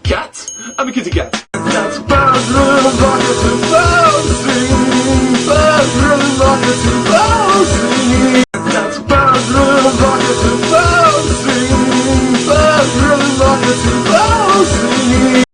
Cat? I'm a kitty cat. That's bad little rocket to bouncing. Bad little rocket to bouncing. That's bad little rocket to bouncing. Bad little rocket to bouncing.